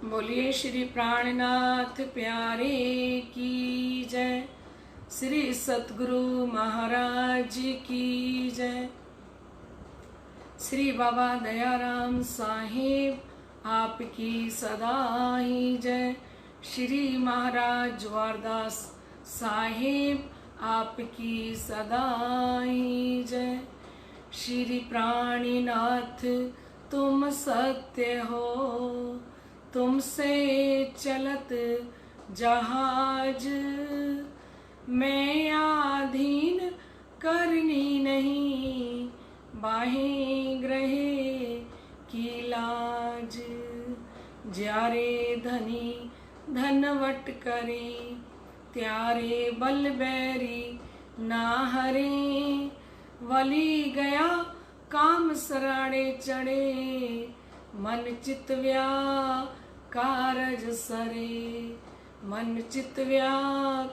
बोलिए श्री प्राणनाथ प्यारे की जय। श्री सतगुरु महाराज की जय। श्री बाबा दयाराम साहिब आपकी सदा ही जय। श्री महाराज जवारदास साहिब आपकी सदा ही जय। श्री प्राणनाथ तुम सत्य हो, तुमसे चलत जहाज, मैं आधीन करनी नहीं, बाहें ग्रहे की लाज। ज्यारे धनी धनवट करे, त्यारे बल बैरी ना हरे। वली गया काम सराड़े चढ़े, मन चित कारज सरे, मन चित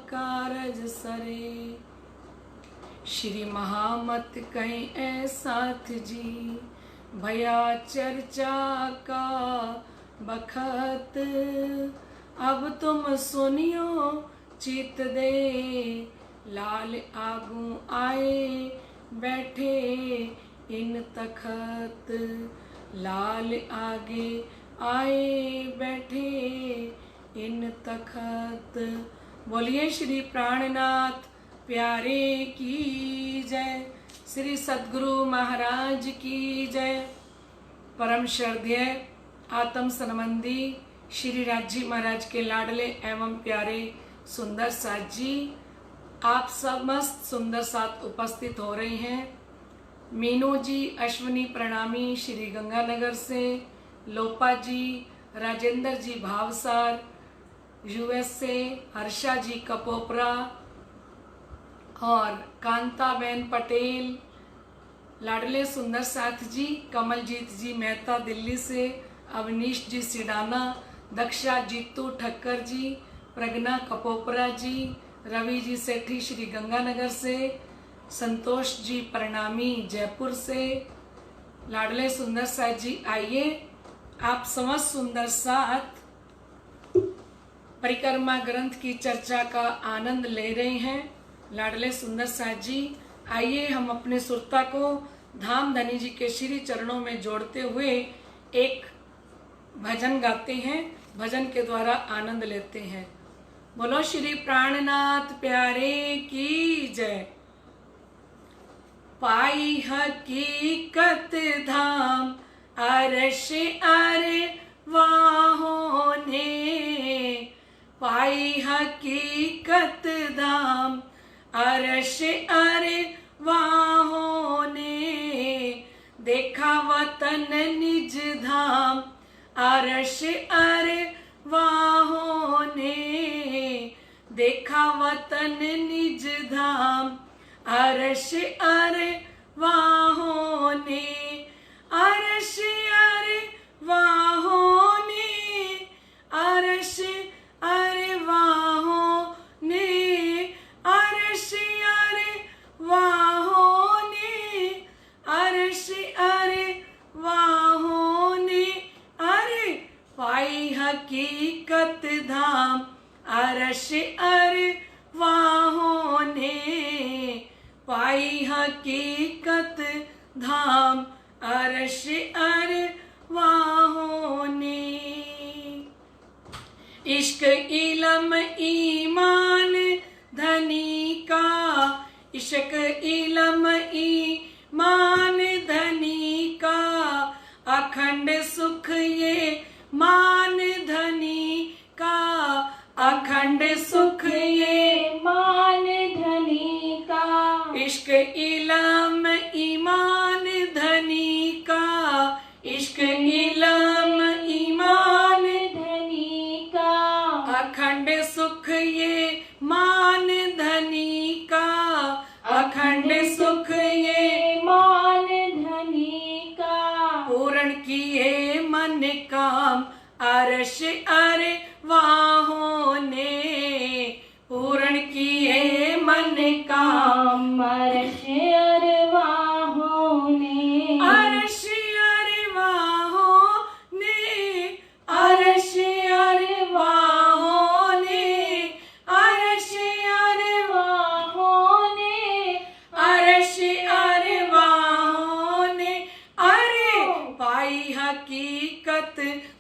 कारज सरे। श्री महामत कहें ऐ साथ जी, भया चर्चा का बखत। अब तुम सुनियो चित दे, लाल आगू आए बैठे इन तखत। लाल आगे आए बैठे इन तखत। बोलिए श्री प्राणनाथ प्यारे की जय। श्री सतगुरु महाराज की जय। परम श्रद्धेय आत्म संबंधी श्री राजी महाराज के लाडले एवं प्यारे सुंदर साथ जी, आप सब मस्त सुंदर साथ उपस्थित हो रहे हैं। मीनू जी अश्विनी प्रणामी श्री गंगानगर से, लोपा जी, राजेंद्र जी भावसार यूएस से, हर्षा जी कपोपरा और कांताबेन पटेल, लाडले सुंदर साथ जी कमलजीत जी मेहता दिल्ली से, अवनीश जी सिडाना, दक्षा जीतू ठक्कर जी, प्रज्ञा कपोपरा जी, रवि जी सेठी श्री गंगानगर से, संतोष जी प्रणामी जयपुर से, लाडले सुंदर साथ जी। आइए आप समस्त सुंदर साथ परिक्रमा ग्रंथ की चर्चा का आनंद ले रहे हैं। लाडले सुंदर साथ जी, आइए हम अपने सुरता को धाम धनी जी के श्री चरणों में जोड़ते हुए एक भजन गाते हैं, भजन के द्वारा आनंद लेते हैं। बोलो श्री प्राणनाथ प्यारे की जय। पाई हकीकत धाम अरश अरे वाहों ने, पाई हकीकत धाम अरश अरे वाहों ने। देखा वतन निज धाम अरश अरे वाहों ने। देखा वतन निज धाम अरश अरे वाहों ने। अरश अरे वाहों ने, अरश अरे वाहों ने। अरश अरे वाहों ने, अरश अरे वाहों ने। अरे पाई हकीकत धाम अरश अरे वाहों ने। पाई हकीकत धाम अरश अरे वाहों ने। इश्क इलम ईमान धनी का, इश्क इलम ईमान धनी का। अखंड सुख ये मान धनी का, अखंड सुख ये मान धनी का। इश्क इलम ईमान धनी का, इश्क इलम ईमान धनी का। अखंड सुख ये मान धनी का, अखंड सुख ये मान धनी का। पूर्ण किए मन काम अरश अरे वाहों ने। पूर्ण किए मन काम अरश अरे वाहों ने। अरश अरे वाहों ने, अरश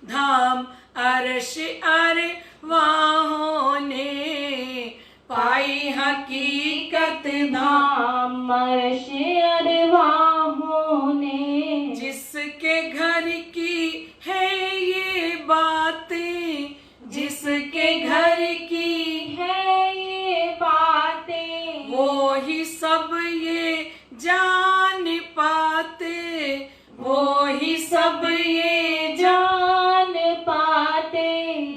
धाम अर्श अरवाहों ने पाई हकीकत धाम अर्श अरवाहों ने। जिसके घर की है ये बातें, जिसके घर की है ये बातें, वो ही सब ये जान पाते, वो ही सब ये जान पाते।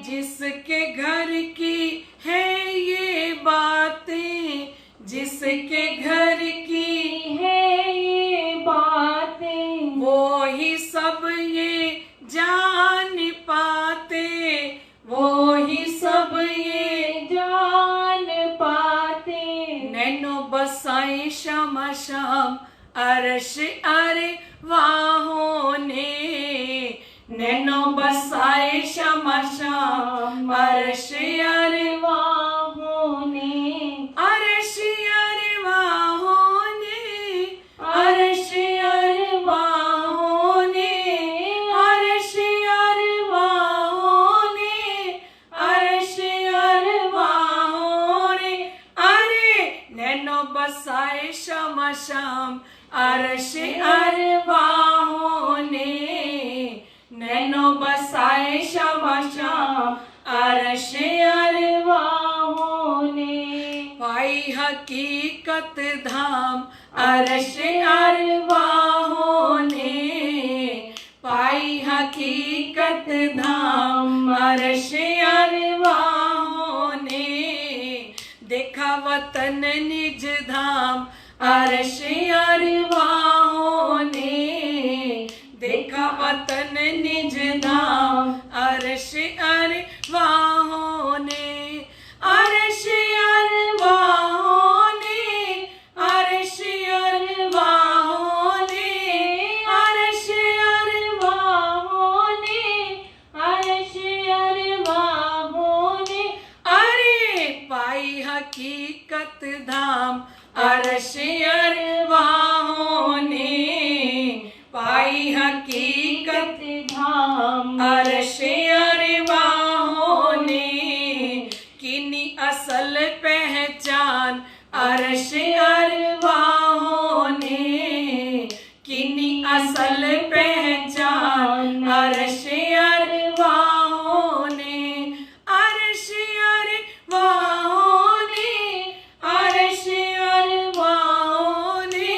जिसके घर की है ये बातें, जिसके घर की है ये बातें, वो ही सब ये जान पाते, वो ही सब ये जान पाते। नैनो बसाए शाम शाम अर्श अरवाहों ने, नैनो बसाए शाम शाम अर्श अरवाहों ने, अर्श अरवाहों ने, अर्श अरवाहों ने, अर्श अरवाहों ने, अर्श अरवाहों ने। अरे नैनो बसाए शाम शाम अर्श अरवाहों ने, नैनो बसाए शाम शाम अर्श अरवाहों ने। पाई हकीकत धाम अर्श अरवाहों ने, पाई हकीकत धाम अर्श अरवाहों ने। देखा वतन निज धाम अर्श अरवाहों ने, देखा वतन निज धाम अर्श अरवाहों ने, अर्श अरवाहों ने, अर्श अरवाहों ने, अर्श अरवाहों ने, अर्श अरवाहों ने। अरे पाई हकीकत धाम अर्श अरवाहों ने, पाई हकीकत धाम अर्श अरवाहों ने। किनी असल पहचान अर्श अरवाहों ने, किनी असल पहचान अर्श अरवाहों ने, अर्श अरवाहों ने, अर्श अरवाहों ने,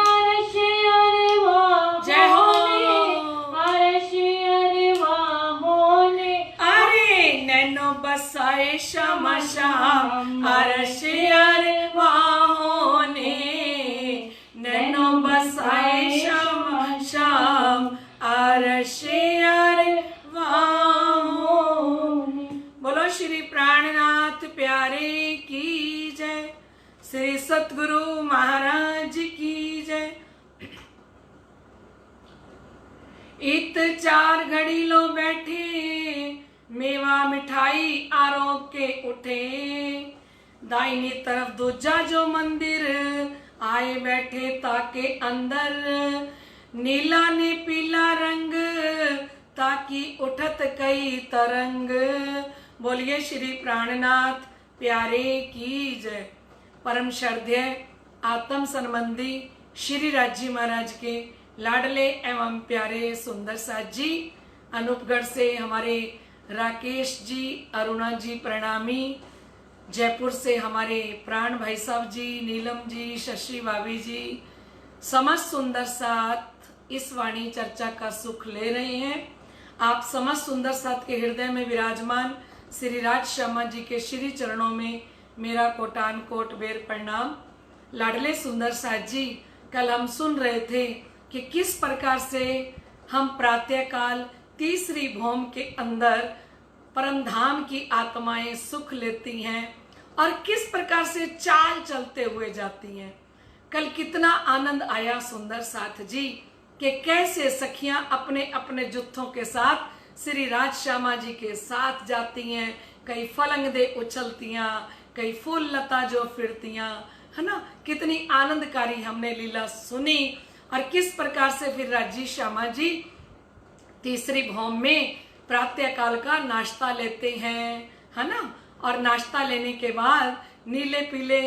अर्श अरवाहों जय हो। ने, अर्श अरवाहों ने। अरे नैनो बसाए शाम शाम अर्श अरवाहों ने, नैनो बसाए शाम शाम अर्श अरवाहों ने। बोलो श्री प्राणनाथ प्यारे की जय, श्री सतगुरु महाराज की जय। इत चार घड़ी लो बैठे, मेवा मिठाई आरोप के उठे। दाहिनी तरफ दूजा जो मंदिर, आए बैठे ताके अंदर। नीला ने पीला रंग, ताकि उठत कई तरंग। बोलिए श्री प्राणनाथ प्यारे की जय। परम श्रद्धेय आत्म संबंधी श्री राजी महाराज के लाडले एवं प्यारे सुंदर साथ जी, अनूपगढ़ से हमारे राकेश जी, अरुणा जी प्रणामी, जयपुर से हमारे प्राण भाई साहब जी, नीलम जी, शशि भाभी जी, समस्त सुंदर साथ इस वाणी चर्चा का सुख ले रहे हैं। आप समस्त सुंदर साथ के हृदय में विराजमान श्री राज शर्मा जी के श्री चरणों में मेरा कोटान कोट बेर प्रणाम। लाडले सुंदर साथ जी, कल हम सुन रहे थे कि किस प्रकार से हम प्रातःकाल तीसरी भौम के अंदर परम धाम की आत्माएं सुख लेती हैं और किस प्रकार से चाल चलते हुए जाती हैं। कल कितना आनंद आया सुंदर साथ जी कि कैसे सखियां अपने अपने जुत्थों के साथ श्री राज श्यामा जी के साथ जाती हैं। कई फलंगदे उछलतियां, कई फूल लता जो फिरतियां, है ना। कितनी आनंदकारी हमने लीला सुनी और किस प्रकार से फिर राजी श्यामा जी तीसरी भौम में प्रातः काल का नाश्ता लेते हैं, है ना। और नाश्ता लेने के बाद नीले पीले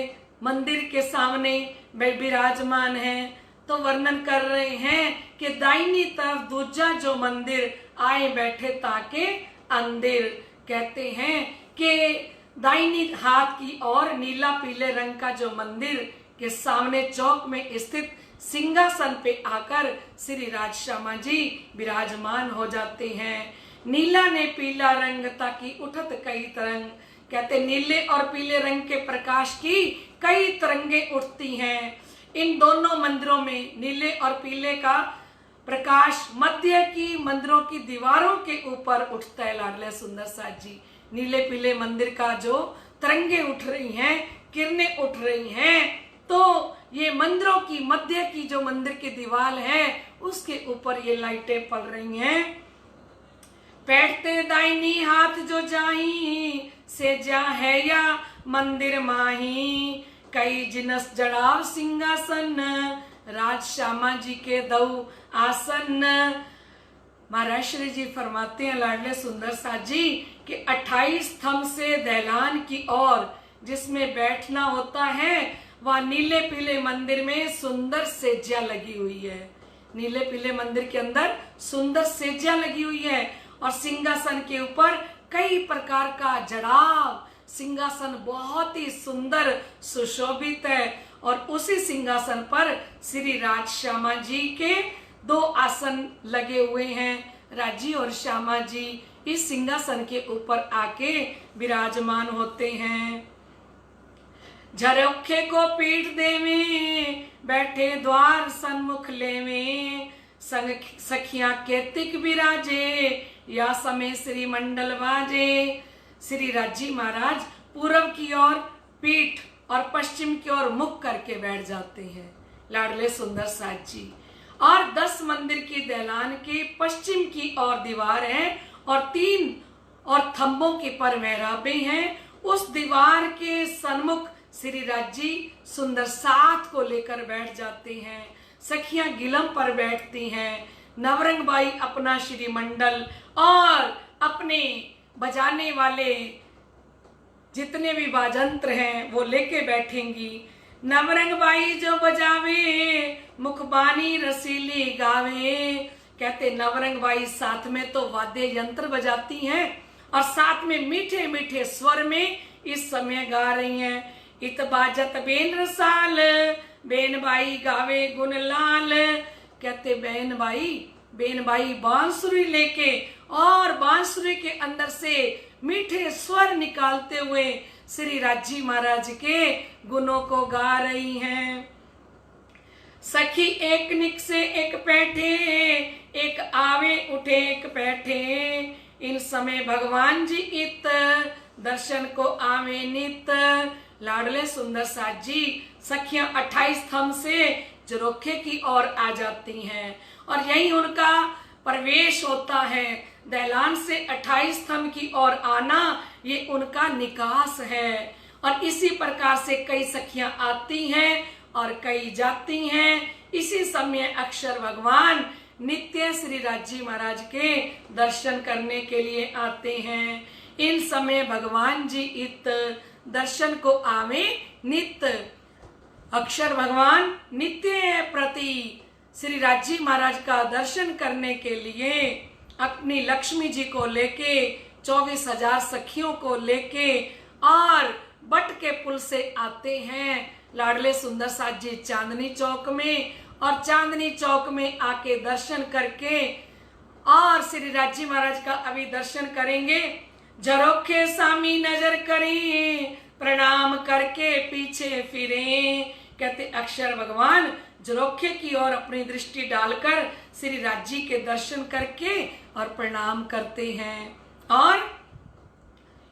मंदिर के सामने विराजमान हैं। तो वर्णन कर रहे हैं कि दाहिनी तरफ दूजा जो मंदिर आए बैठे ताके अंदिर। कहते हैं कि दाहिनी हाथ की ओर नीला पीले रंग का जो मंदिर के सामने चौक में स्थित सिंहासन पे आकर श्री राजश्यामा जी विराजमान हो जाते हैं। नीला ने पीला रंग ताकि उठत कई तरंग। कहते नीले और पीले रंग के प्रकाश की कई तरंगे उठती हैं। इन दोनों मंदिरों में नीले और पीले का प्रकाश मध्य की मंदिरों की दीवारों के ऊपर उठता है। लाडले सुंदर साथ जी, नीले पीले मंदिर का जो तरंगे उठ रही हैं, किरणें उठ रही हैं, तो ये मंदिरों की मध्य की जो मंदिर की दीवार है उसके ऊपर ये लाइटें पड़ रही हैं। बैठते दाहिनी हाथ जो जाही से जा है या मंदिर माही। कई जिनस जड़ाव सिंहासन राजश्यामा जी के दऊ आसन। महाराज श्री जी फरमाते हैं लाडले सुंदर साथ जी कि 28 थंब से दहलान की ओर जिसमें बैठना होता है वह नीले पीले मंदिर में सुंदर सेज्या लगी हुई है। नीले पीले मंदिर के अंदर सुंदर सेज्या लगी हुई है और सिंहासन के ऊपर कई प्रकार का जड़ाव। सिंहासन बहुत ही सुंदर सुशोभित है और उसी सिंहासन पर श्री राजश्यामा जी के 2 आसन लगे हुए हैं। राजी और श्यामा जी इस सिंहासन के ऊपर आके विराजमान होते हैं। झरोखे को पीठ देवे बैठे द्वार सन्मुख लेवे। संग सखियां केतिक विराजे या समय श्री मंडल बाजे। श्री राजी महाराज पूर्व की ओर पीठ और पश्चिम की ओर मुख करके बैठ जाते हैं लाडले सुंदर साथ जी। और 10 मंदिर की दहलान के पश्चिम की ओर दीवार है और 3 और थंबों के पर मेहराबे हैं। उस दीवार के सन्मुख श्री राजी सुंदर साथ को लेकर बैठ जाते हैं। सखियां गिलम पर बैठती हैं। नवरंग बाई अपना श्री मंडल और अपने बजाने वाले जितने भी बाजंत्र हैं वो लेके बैठेंगी। नवरंग बाई जो बजावे मुखबानी रसीली गावे। कहते नवरंग बाई साथ में तो वाद्य यंत्र बजाती हैं और साथ में मीठे मीठे स्वर में इस समय गा रही हैं। इत बाजत बेन रसाल बेन बाई गावे गुणलाल। कहते बेन बाई बांसुरी लेके और बांसुरी के अंदर से मीठे स्वर निकालते हुए श्री राजी महाराज के गुणों को गा रही हैं। सखी एक निक से एक बैठे एक आवे उठे एक बैठे। इन समय भगवान जी इत दर्शन को आवे नित। लाडले सुंदर साथ जी सखियां 28 थंब से झरोखे की ओर आ जाती हैं और यही उनका प्रवेश होता है। दहलान से 28 थंब की ओर आना ये उनका निकास है। और इसी प्रकार से कई सखियां आती हैं और कई जाती हैं। इसी समय अक्षर भगवान नित्य श्री राजी महाराज के दर्शन करने के लिए आते हैं। इन समय भगवान जी इत दर्शन को आवे नित्य। अक्षर भगवान नित्य प्रति श्री राजी महाराज का दर्शन करने के लिए अपनी लक्ष्मी जी को लेके 24,000 सखियों को लेके और बट के पुल से आते हैं लाडले सुंदर साथ जी चांदनी चौक में। और चांदनी चौक में आके दर्शन करके और श्री राजी महाराज का अभी दर्शन करेंगे। झरोखे सामी नजर करें प्रणाम करके पीछे फिरें। कहते अक्षर भगवान झरोखे की ओर अपनी दृष्टि डालकर श्री राजी के दर्शन करके और प्रणाम करते हैं। और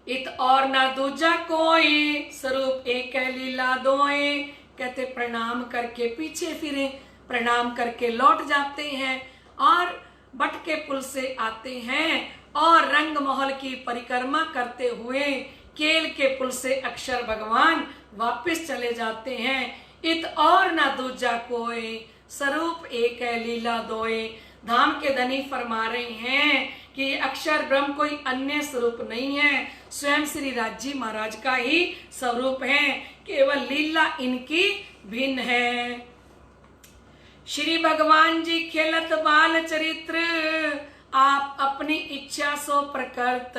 इत और ना दूजा कोई स्वरूप एक लीला दोए। कहते प्रणाम करके पीछे फिरे, प्रणाम करके लौट जाते हैं और बट के पुल से आते हैं और रंग महल की परिक्रमा करते हुए केल के पुल से अक्षर भगवान वापस चले जाते हैं। इत और ना दूजा कोई स्वरूप एक है लीला दोए। धाम के धनी फरमा रहे हैं कि ये अक्षर ब्रह्म कोई अन्य स्वरूप नहीं है, स्वयं श्री राजी महाराज का ही स्वरूप है, केवल लीला इनकी भिन्न है। श्री भगवान जी खेलत बाल चरित्र, आप अपनी इच्छा सो प्रकृत,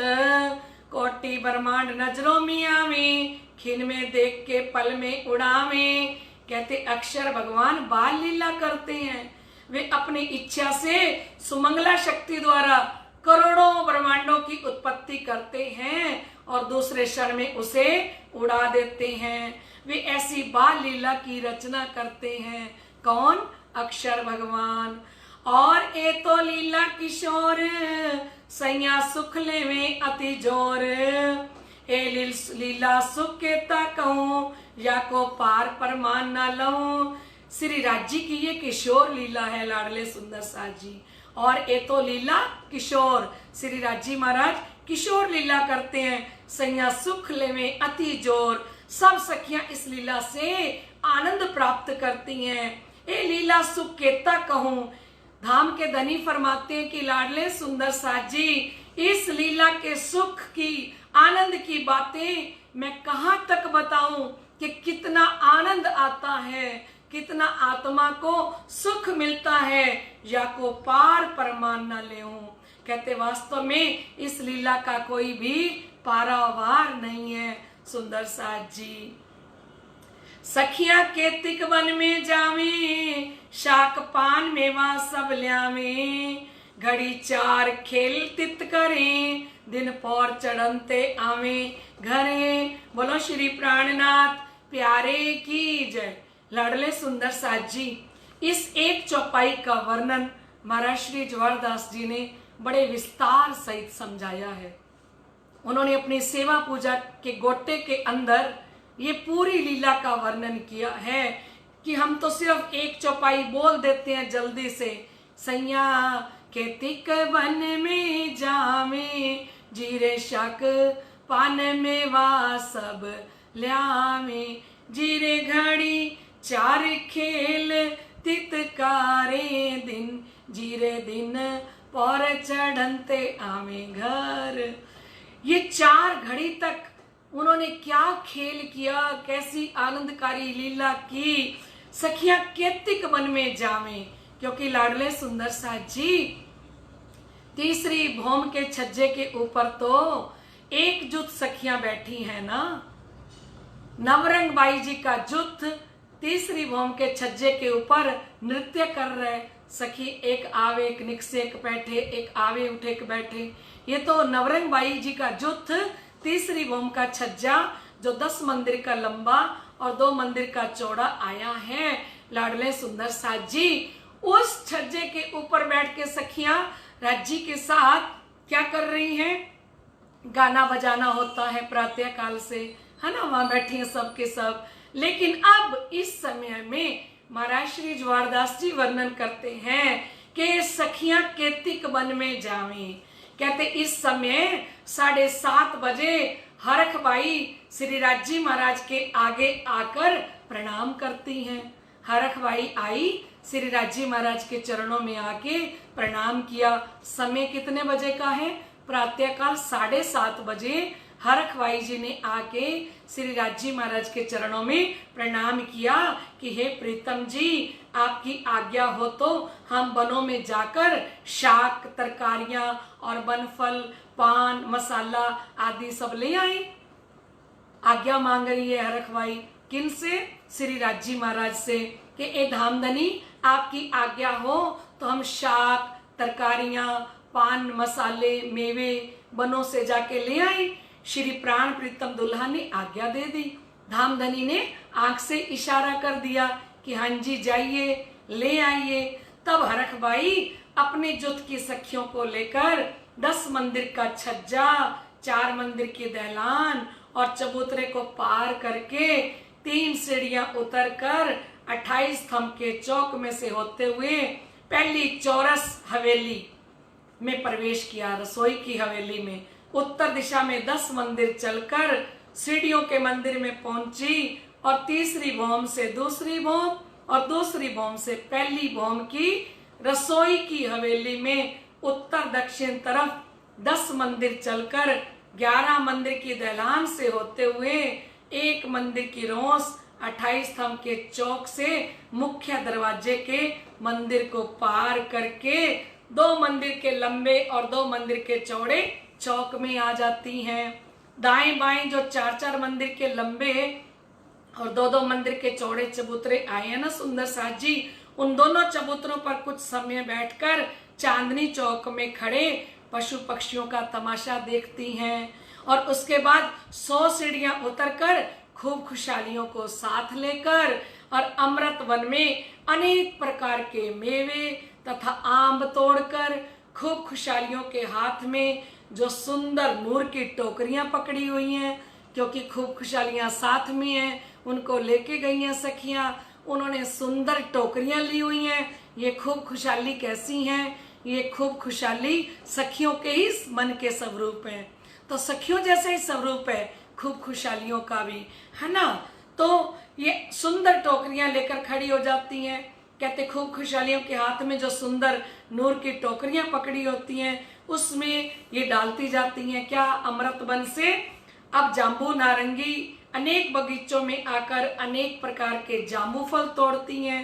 कोटि ब्रह्मांड नजरों में आवे, खिन में देख के पल में उड़ावे। कहते अक्षर भगवान बाल लीला करते हैं, वे अपनी इच्छा से सुमंगला शक्ति द्वारा करोड़ों ब्रह्मांडों की उत्पत्ति करते हैं और दूसरे क्षण में उसे उड़ा देते हैं। वे ऐसी बाल लीला की रचना करते हैं। कौन? अक्षर भगवान। और ए तो लीला किशोर, सैया सुख ले में अति जोर, ए लीला सुख केता कहूं, या को पार परमान न लऊं। श्री राज्य की ये किशोर लीला है लाडले सुंदर साथ जी। और ए तो लीला किशोर, श्री राज्य महाराज किशोर लीला करते हैं, सैया सुख ले में अति जोर। सब सखियां इस लीला से आनंद प्राप्त करती हैं। ए लीला सुख केता कहूं, धाम के धनी फरमाते हैं कि लाडले सुंदर साथ जी, इस लीला के सुख की, आनंद की बातें मैं कहां तक बताऊं कि कितना आनंद आता है, कितना आत्मा को सुख मिलता है, या को पार परमान न लेऊं। कहते वास्तव में इस लीला का कोई भी पारावार नहीं है सुंदर साथ जी। सखिया केतिक वन में जावे, शाक पान मेवा सब ल्यावे, घड़ी चार खेल तित करें, दिन पौर चढ़नते आवे घरे। बोलो श्री प्राणनाथ प्यारे की जय। लाडले सुंदर साथ जी, इस एक चौपाई का वर्णन महाराज श्री जवाहरदास जी ने बड़े विस्तार सहित समझाया है। उन्होंने अपनी सेवा पूजा के गोटे के अंदर ये पूरी लीला का वर्णन किया है कि हम तो सिर्फ एक चौपाई बोल देते हैं जल्दी से। सैया केतिक वन में जावे, जीरे शक पान में वा सब ल्यावे, जीरे घड़ी चार खेल तितकारे दिन, जीरे दिन पौर चढ़नते आवे घर। ये 4 घड़ी तक उन्होंने क्या खेल किया, कैसी आनंदकारी लीला की। सखियां केतिक वन में जावे, क्योंकि लाडले सुंदर साथ जी तीसरी भौम के छज्जे के ऊपर तो एकजुट सखियां बैठी हैं ना। नवरंग बाई जी का जुट तीसरी भौम के छज्जे के ऊपर नृत्य कर रहे। सखी एक आवे एक निकसे एक बैठे, एक आवे उठे एक बैठे। ये तो नवरंग बाई जी का जुट तीसरी भौम का छज्जा, जो 10 मंदिर का लंबा और 2 मंदिर का चौड़ा आया है। लाडले सुंदर साथ जी उस छज्जे के ऊपर बैठ के सखियां राज्य के साथ क्या कर रही हैं? गाना बजाना होता है प्रातः काल से, है ना, वहां बैठी हैं सब के सब। लेकिन अब इस समय में महाराज श्री जवाहरदास जी वर्णन करते हैं कि सखियां केतिक वन में जावें। कहते इस समय 7:30 बजे हरख बाई श्री राज्य महाराज के आगे आकर प्रणाम करती हैं। हरख बाई आई, श्री राज्य महाराज के चरणों में आके प्रणाम किया। समय कितने बजे का है? प्रातःकाल 7:30 बजे हरख बाई जी ने आके श्री राज्य महाराज के चरणों में प्रणाम किया कि हे प्रीतम जी, आपकी आज्ञा हो तो हम वनों में जाकर शाक तरकारियां और बनफल पान मसाला आदि सब ले आए। आज्ञा मांग रही है हरख बाई। किन से? श्री राज्य महाराज से कि ए धामधनी, आपकी आज्ञा हो तो हम शाक तरकारियां पान मसाले मेवे वनों से जाके ले आए। श्री प्राण प्रीतम दुल्हा ने आज्ञा दे दी। धामधनी ने आंख से इशारा कर दिया कि हाँ जी जाइए ले आइए। तब हरख बाई अपने जुट की सखियों को लेकर 10 मंदिर का छज्जा, 4 मंदिर के दहलान और चबूतरे को पार करके 3 सीढ़ियां उतरकर 28 थंब के चौक में से होते हुए पहली चौरस हवेली में प्रवेश किया। रसोई की हवेली में उत्तर दिशा में 10 मंदिर चलकर सीढ़ियों के मंदिर में पहुंची और तीसरी भौम से दूसरी भौम और दूसरी भौम से पहली भौम की रसोई की हवेली में उत्तर दक्षिण तरफ 10 मंदिर चलकर 11 मंदिर की दहलान से होते हुए एक मंदिर की रोस 28 स्तंभ के चौक से मुख्य दरवाजे के मंदिर को पार करके 2 मंदिर के लंबे और 2 मंदिर के चौड़े चौक में आ जाती हैं। दाएं बाएं जो 4-4 मंदिर के लंबे और 2-2 मंदिर के चौड़े चबूतरे आए हैं ना सुंदर साथ जी, उन दोनों चबूतरों पर कुछ समय बैठकर चांदनी चौक में खड़े पशु पक्षियों का तमाशा देखती हैं और उसके बाद 100 सीढ़ियां उतरकर खूब खुशहालियों को साथ लेकर और अमृत वन में अनेक प्रकार के मेवे तथा आम तोड़कर खूब खुशहालियों के हाथ में जो सुंदर नूर की टोकरियां पकड़ी हुई हैं, क्योंकि खूब खुशहालियां साथ में हैं, उनको लेके गई हैं सखियां। उन्होंने सुंदर टोकरियां ली हुई हैं। ये खूब खुशहाली कैसी हैं? ये खूब खुशहाली सखियों के ही मन के स्वरूप है। तो सखियों जैसे ही स्वरूप है खूब खुशहालियों का भी, है ना। तो ये सुंदर टोकरियां लेकर खड़ी हो जाती हैं। कहते खूब खुशहालियों के हाथ में जो सुंदर नूर की टोकरियां पकड़ी होती हैं उसमें ये डालती जाती हैं क्या? अमृत वन से अब जाम्बू नारंगी अनेक बगीचों में आकर अनेक प्रकार के जाम्बू फल तोड़ती हैं।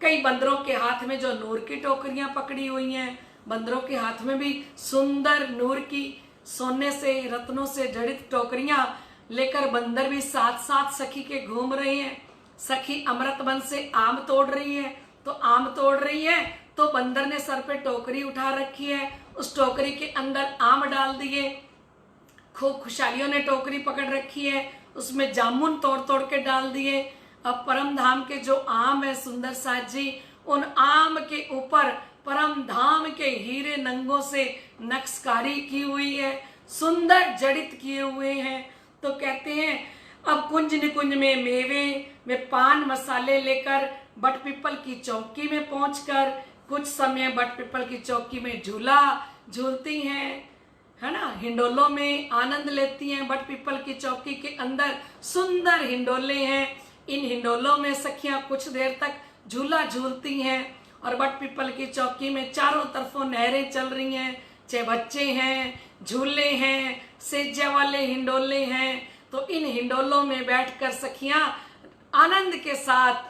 कई बंदरों के हाथ में जो नूर की टोकरियां पकड़ी हुई हैं, बंदरों के हाथ में भी सुंदर नूर की सोने से रत्नों से जड़ित टोकरियां लेकर बंदर भी साथ साथ सखी के घूम रहे हैं। सखी अमृत वन से आम तोड़ रही है, तो आम तोड़ रही है तो बंदर ने सर पे टोकरी उठा रखी है, उस टोकरी के अंदर आम डाल दिए। खूब खुशहालियों ने टोकरी पकड़ रखी है, उसमें जामुन तोड़ तोड़ के डाल दिए। अब परम धाम के जो आम है सुंदर साथ जी, उन आम के ऊपर परम धाम के हीरे नंगों से नक्शकारी की हुई है, सुंदर जड़ित किए हुए हैं। तो कहते हैं अब कुंज निकुंज में मेवे में पान मसाले लेकर बट पीपल की चौकी में पहुंचकर कुछ समय बट पीपल की चौकी में झूला झूलती हैं, है ना। हिंडोलों में आनंद लेती हैं। बट पीपल की चौकी के अंदर सुंदर हिंडोले हैं, इन हिंडोलों में सखियां कुछ देर तक झूला झूलती हैं और बट पीपल की चौकी में चारों तरफों नहरें चल रही हैं, चाहे बच्चे हैं, झूले हैं, सेजा वाले हिंडोले हैं। तो इन हिंडोलों में बैठकर सखियां आनंद के साथ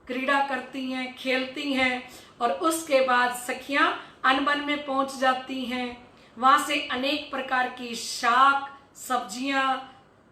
क्रीड़ा करती हैं, खेलती हैं और उसके बाद सखियां अनबन में पहुंच जाती हैं। वहां से अनेक प्रकार की शाक सब्जियां,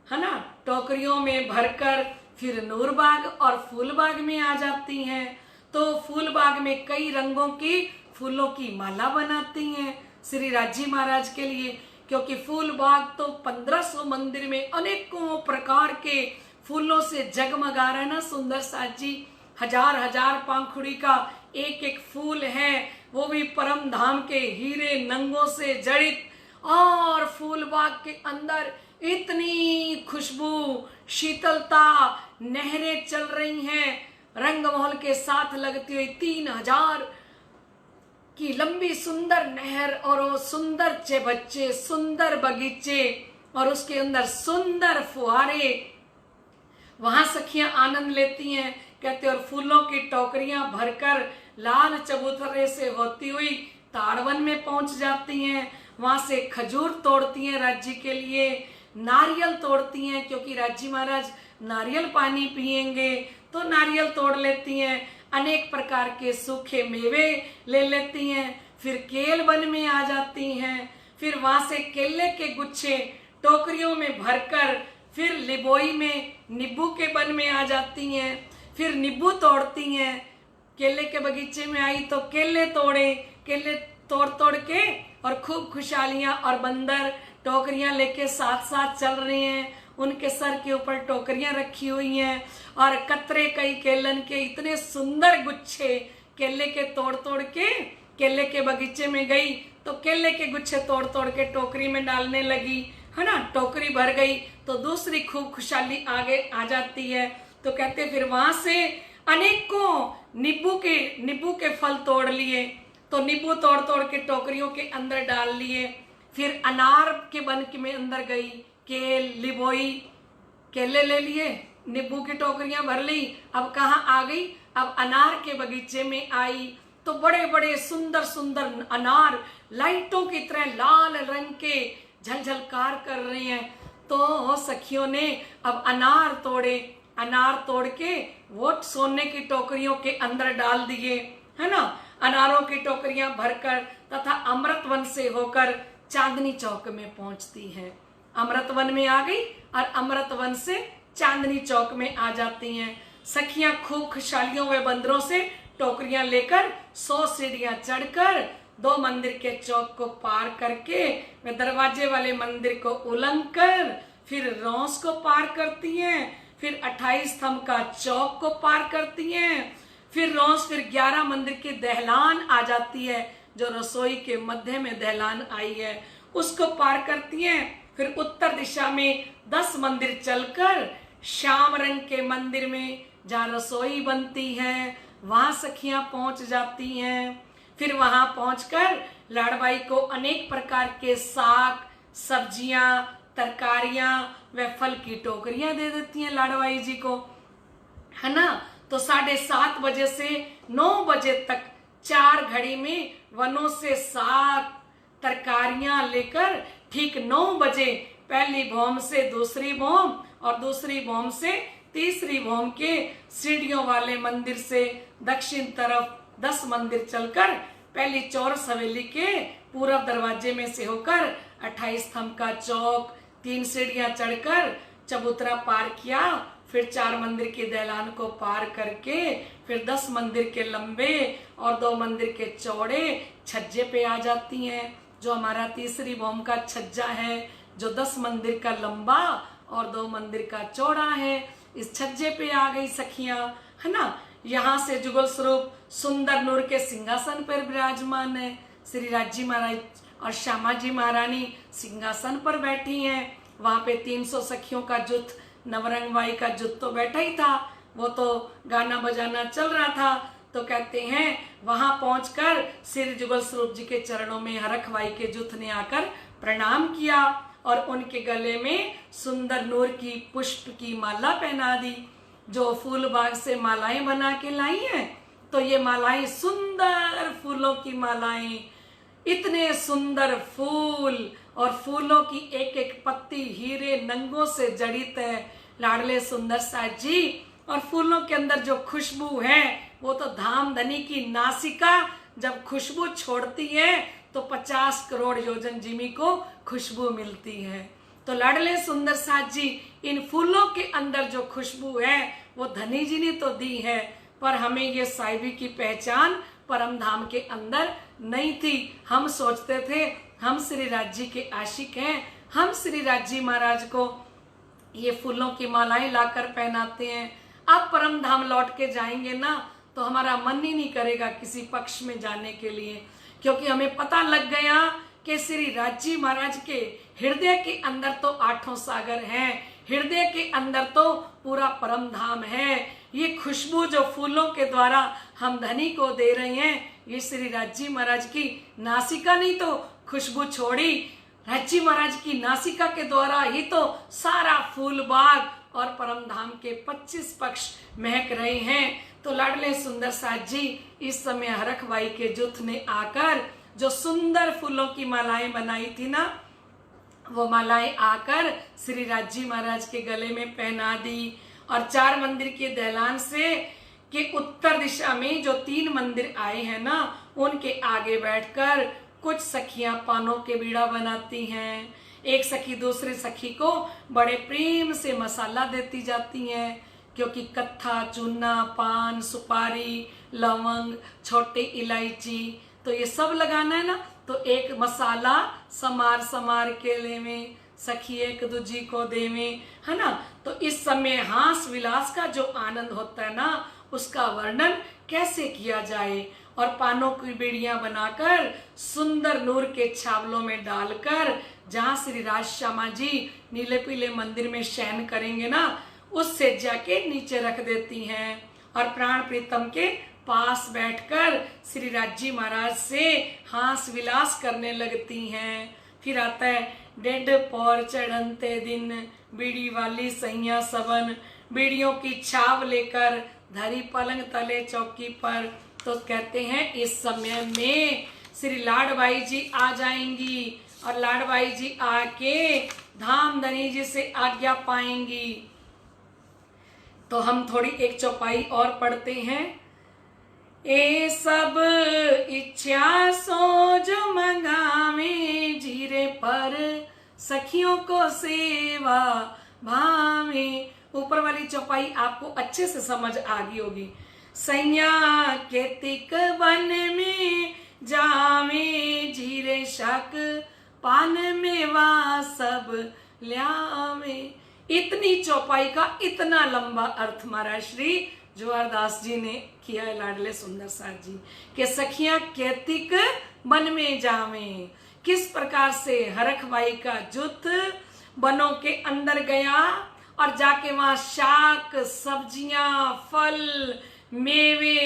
है ना, टोकरियों में भरकर फिर नूरबाग और फूलबाग में आ जाती हैं। तो फूलबाग में कई रंगों की फूलों की माला बनाती हैं श्री राजी महाराज के लिए, क्योंकि फूलबाग तो 1500 मंदिर में अनेकों प्रकार के फूलों से जगमगा रहा है ना सुंदर साथ जी। हजार हजार पंखुड़ी का एक एक फूल है, वो भी परम धाम के हीरे नंगों से जड़ित। और फूलबाग के अंदर इतनी खुशबू, शीतलता, नहरें चल रही हैं, रंगमहल के साथ लगती हुई 3000 की लंबी सुंदर नहर और वो सुंदर बच्चे, सुंदर बगीचे और उसके अंदर सुंदर फुहारे, वहां सखियां आनंद लेती हैं। कहते और फूलों की टोकरियां भरकर लाल चबूतरे से होती हुई ताड़वन में पहुंच जाती हैं। वहां से खजूर तोड़ती हैं राज्य के लिए, नारियल तोड़ती हैं क्योंकि राज्य महाराज नारियल पानी पिएंगे, तो नारियल तोड़ लेती हैं। अनेक प्रकार के सूखे मेवे ले लेती हैं। फिर केल वन में आ जाती हैं। फिर वहां से केले के गुच्छे टोकरियों में भरकर फिर लिबोई में नींबू के वन में आ जाती हैं। फिर नींबू तोड़ती हैं। केले के बगीचे में आई तो केले तोड़े, केले तोड़ तोड़ के और खूब खुशहालियां और बंदर टोकरियां लेके साथ साथ चल रहे हैं। उनके सर के ऊपर टोकरियां रखी हुई हैं और कतरे कई केलन के इतने सुंदर गुच्छे केले के तोड़ तोड़ के केले के बगीचे में गई तो केले के गुच्छे तोड़ तोड़ के टोकरी में डालने लगी, है ना। टोकरी भर गई तो दूसरी खूब खुशहाली आगे आ जाती है। तो कहते फिर वहां से अनेकों नींबू के फल तोड़ लिए, तो नींबू तोड़ तोड़ के टोकरियों के अंदर डाल लिए। फिर अनार के वन में अंदर गई, केल लिबोई, केले ले लिए, नींबू की टोकरियां भर ली। अब कहाँ आ गई? अब अनार के बगीचे में आई तो बड़े बड़े सुंदर सुंदर अनार लाइटों की तरह लाल रंग के झलझलकार कर रहे हैं। तो सखियों ने अब अनार तोड़े, अनार तोड़ के वो सोने की टोकरियों के अंदर डाल दिए, है ना। अनारों की टोकरियां भरकर तथा अमृतवन से होकर चांदनी चौक में पहुंचती है। अमृतवन में आ गई और अमृतवन से चांदनी चौक में आ जाती हैं। सखियां खूब खुशहालियों व बंदरों से टोकरियां लेकर 100 सीढ़ियां चढ़कर 2 मंदिर के चौक को पार करके वे दरवाजे वाले मंदिर को उलंघ कर फिर रौस को पार करती हैं, फिर 28 स्तंभ का चौक को पार करती हैं, फिर रौस, फिर 11 मंदिर की दहलान आ जाती है, जो रसोई के मध्य में दहलान आई है, उसको पार करती हैं। फिर उत्तर दिशा में 10 मंदिर चलकर श्याम रंग के मंदिर में जहाँ रसोई बनती है वहां सखियां पहुंच जाती हैं। फिर वहां पहुंचकर लाडबाई को अनेक प्रकार के साग, सब्जियां, तरकारियां व फल की टोकरियां दे देती हैं लाडबाई जी को, है ना। तो 7:30 बजे से 9 बजे तक 4 घड़ी में वनों से साग, तरकारियां लेकर ठीक 9 बजे पहली भौम से दूसरी भौम और दूसरी भौम से तीसरी भौम के सीढ़ियों वाले मंदिर से दक्षिण तरफ 10 मंदिर चलकर पहली चौरस हवेली के पूर्व दरवाजे में से होकर 28 स्तंभ का चौक, 3 सीढ़ियां चढ़कर चबूतरा पार किया, फिर 4 मंदिर की दहलान को पार करके फिर 10 मंदिर के लंबे और 2 मंदिर के चौड़े छज्जे पे आ जाती हैं, जो हमारा तीसरी भौम का छज्जा है, जो 10 मंदिर का लंबा और 2 मंदिर का चौड़ा है। इस छज्जे पे आ गई सखियां, है ना। यहाँ से जुगल स्वरूप सुंदर नूर के सिंहासन पर विराजमान है। श्री राजी महाराज और श्यामा जी महारानी सिंहासन पर बैठी हैं। वहां पे 300 सखियों का जुट, नवरंगबाई का जुट तो बैठा ही था, वो तो गाना बजाना चल रहा था। तो कहते हैं वहां पहुंचकर श्री जुगल स्वरूप जी के चरणों में हरखबाई के जुट ने आकर प्रणाम किया और उनके गले में सुंदर नूर की पुष्प की माला पहना दी, जो फूल बाग से मालाएं बना के लाई हैं। तो ये मालाएं सुंदर फूलों की मालाएं, इतने सुंदर फूल और फूलों की एक एक पत्ती हीरे नंगों से जड़ित है लाडले सुंदर साथ जी। और फूलों के अंदर जो खुशबू है वो तो धामधनी की नासिका जब खुशबू छोड़ती है तो 50 करोड़ योजन जिमी को खुशबू मिलती है। तो लाडले सुंदर साथ जी इन फूलों के अंदर जो खुशबू है वो धनी जी ने तो दी है, पर हमें ये साहिबी की पहचान परम धाम के अंदर नहीं थी। हम सोचते थे हम श्री राज जी के आशिक हैं, हम श्री राज जी महाराज को ये फूलों की मालाएं लाकर पहनाते हैं। अब परम धाम लौट के जाएंगे ना तो हमारा मन ही नहीं करेगा किसी पक्ष में जाने के लिए, क्योंकि हमें पता लग गया कि श्री राज जी महाराज के हृदय के अंदर तो 8 सागर हैं, हृदय के अंदर तो पूरा परम धाम है। ये खुशबू जो फूलों के द्वारा हम धनी को दे रहे हैं, ये श्री राज जी महाराज की नासिका नहीं तो खुशबू छोड़ी, राज जी महाराज की नासिका के द्वारा ही तो सारा फूल बाग और परम धाम के 25 पक्ष महक रहे हैं। तो लाडले सुंदर साथ जी इस समय हरखबाई के जुट ने आकर जो सुंदर फूलों की मालाएं बनाई थी ना, वो मालाएं आकर श्री राज जी महाराज के गले में पहना दी। और 4 मंदिर के दहलान से के उत्तर दिशा में जो 3 मंदिर आए हैं ना, उनके आगे बैठकर कुछ सखियां पानों के बीड़ा बनाती हैं। एक सखी दूसरी सखी को बड़े प्रेम से मसाला देती जाती हैं, क्योंकि कत्था, चूना, पान, सुपारी, लवंग, छोटी इलायची तो ये सब लगाना है ना। तो एक मसाला समार के लेवे, सखी एक दूजी को देवे, है ना। तो इस समय हास विलास का जो आनंद होता है ना, उसका वर्णन कैसे किया जाए। और पानों की बेड़ियां बनाकर सुंदर नूर के छावलों में डालकर जहाँ श्री राज श्यामा जी नीले पीले मंदिर में शयन करेंगे ना, उस सेज्जा के नीचे रख देती हैं और प्राण प्रीतम के पास बैठकर श्री राज जी महाराज से हास विलास करने लगती हैं। फिर आता है डेढ़ पौर चढ़नते दिन, बीड़ी वाली सैया सबन, बीड़ियों की छाव लेकर धरी पलंग तले चौकी पर, तो कहते हैं इस समय में श्री लाडबाई जी आ जाएंगी और लाडबाई जी आके धामधनी जी से आज्ञा पाएंगी। तो हम थोड़ी एक चौपाई और पढ़ते हैं। ए सब इच्छा सो जो मंगावे, जीरे पर सखियों को सेवा भावे। ऊपर वाली चौपाई आपको अच्छे से समझ आ गई होगी। सैया के तिक वन में जावे, जीरे शक पान मेवा सब ल्यावे। इतनी चौपाई का इतना लंबा अर्थ महाराज श्री जवाहरदास जी ने किया है लाडले सुंदर साथ जी के सखियां कैतिक वन में जावे। किस प्रकार से हरख बाई का जुत बनों के अंदर गया और जाके वहां शाक सब्जियां फल मेवे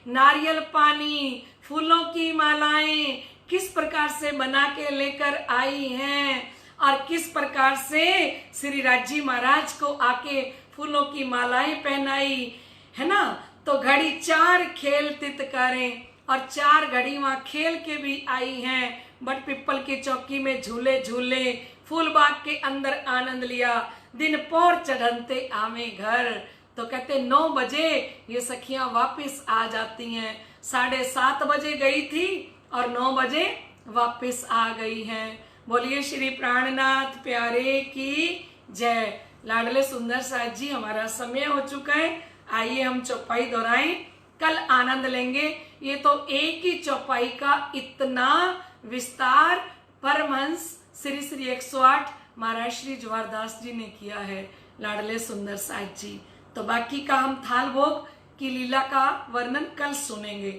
नारियल पानी फूलों की मालाएं किस प्रकार से बना के लेकर आई हैं और किस प्रकार से श्री राजी महाराज को आके फूलों की मालाएं पहनाई है ना। तो घड़ी 4 खेल तित करें और 4 घड़ी वहां खेल के भी आई हैं। बट पिपल की चौकी में झूले झूले फूल बाग के अंदर आनंद लिया। दिन पौर चढ़नते आवे घर। तो कहते 9 बजे ये सखियां वापस आ जाती हैं। 7:30 बजे गई थी और 9 बजे वापस आ गई हैं। बोलिए श्री प्राणनाथ प्यारे की जय। लाडले सुंदर साथ जी हमारा समय हो चुका है। आइए हम चौपाई दोहराएं, कल आनंद लेंगे। ये तो एक ही चौपाई का इतना विस्तार परमहंस श्री श्री 108 महाराज श्री जवाहरदास जी ने किया है लाडले सुंदर साथ जी। तो बाकी का हम थाल भोग की लीला का वर्णन कल सुनेंगे।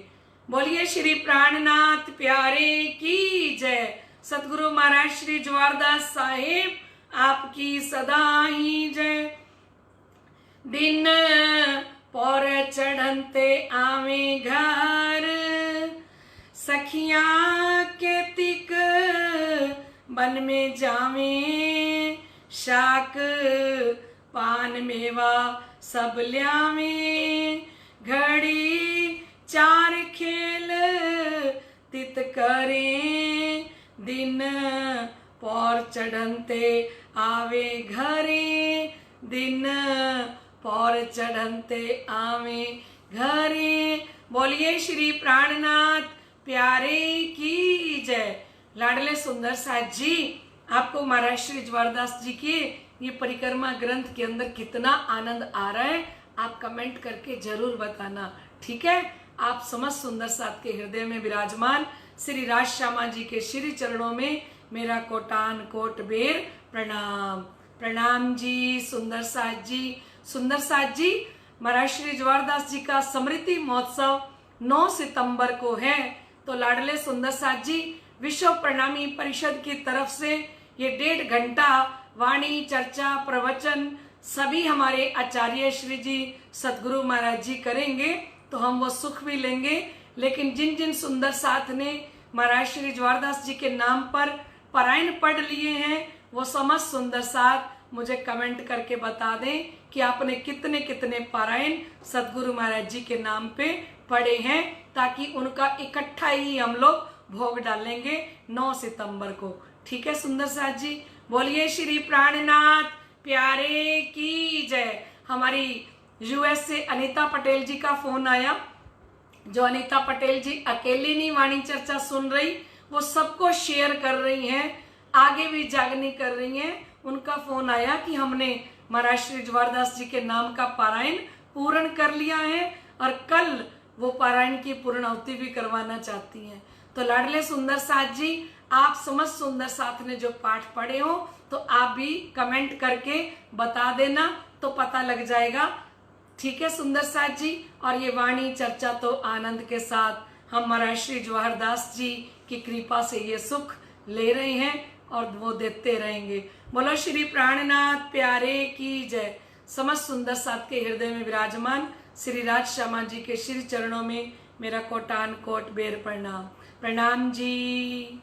बोलिए श्री प्राणनाथ प्यारे की जय। सतगुरु महाराज श्री जवाहरदास साहिब आपकी सदा ही जय। दिन पौर चढ़नते आवे घर, सखियां के तिक वन में जावे, शाक पान मेवा सब ल्यावे। घड़ी 4 खेल तित करें, दिन पौर चढ़नते आवे घरे, दिन पौर चढ़नते आवे घरे। बोलिए श्री प्राणनाथ प्यारे की जय। लाडले सुंदर साथ जी आपको महाराज श्री जवाहरदास जी के ये परिक्रमा ग्रंथ के अंदर कितना आनंद आ रहा है आप कमेंट करके जरूर बताना, ठीक है। आप समस्त सुंदर साथ के हृदय में विराजमान श्री राज श्यामा जी के श्री चरणों में मेरा कोटान कोट बेर प्रणाम। प्रणाम जी सुंदर साथ जी। सुंदर साथ जी महाराज श्री जवाहरदास जी का स्मृति महोत्सव 9 सितंबर को है। तो लाडले सुंदर साथ जी विश्व प्रणामी परिषद की तरफ से ये 1.5 घंटा वाणी चर्चा प्रवचन सभी हमारे आचार्य श्री जी सतगुरु महाराज जी करेंगे। तो हम वो सुख भी लेंगे। लेकिन जिन जिन सुंदर साथ ने महाराज श्री जवाहरदास जी के नाम पर पारायण पढ़ लिए हैं वो समस्त सुंदर साथ मुझे कमेंट करके बता दें कि आपने कितने कितने पारायण सतगुरु महाराज जी के नाम पे पढ़े हैं, ताकि उनका इकट्ठा ही हम लोग भोग डालेंगे 9 सितंबर को, ठीक है सुंदर साथ जी। बोलिए श्री प्राणनाथ प्यारे की जय। हमारी यूएस से अनीता पटेल जी का फोन आया। जो अनीता पटेल जी अकेली नहीं वाणी चर्चा सुन रही, वो सबको शेयर कर रही हैं, आगे भी जागनी कर रही हैं। उनका फोन आया कि हमने महाराज श्री जवाहरदास जी के नाम का पारायण पूर्ण कर लिया है और कल वो पारायण की पूर्णाहुति भी करवाना चाहती हैं। तो लाडले सुंदर साथ जी आप समस्त सुंदर साथ ने जो पाठ पढ़े हो तो आप भी कमेंट करके बता देना, तो पता लग जाएगा, ठीक है सुंदर साथ जी। और ये वाणी चर्चा तो आनंद के साथ हम महाराज श्री जवाहरदास जी की कृपा से ये सुख ले रहे हैं और वो देते रहेंगे। बोलो श्री प्राणनाथ प्यारे की जय। समस्त सुंदर साथ के हृदय में विराजमान श्री राज श्यामा जी के श्री चरणों में मेरा कोटान कोट बेर प्रणाम। प्रणाम जी।